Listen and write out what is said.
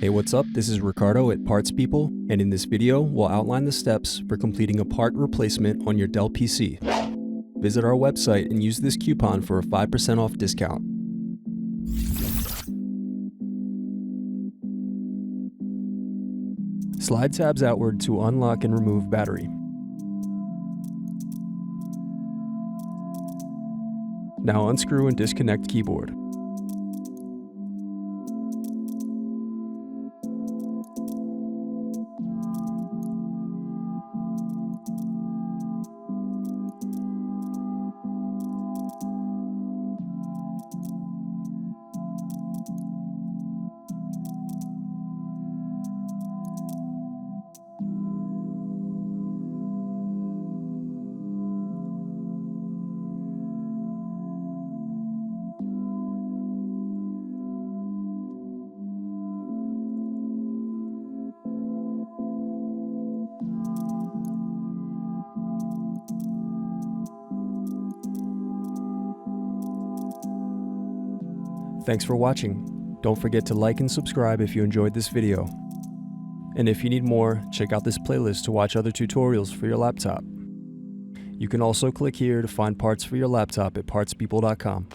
Hey, what's up? This is Ricardo at Parts People, and in this video, we'll outline the steps for completing a part replacement on your Dell PC. Visit our website and use this coupon for a 5% off discount. Slide tabs outward to unlock and remove battery. Now unscrew and disconnect keyboard. Thanks for watching. Don't forget to like and subscribe if you enjoyed this video. And if you need more, check out this playlist to watch other tutorials for your laptop. You can also click here to find parts for your laptop at partspeople.com.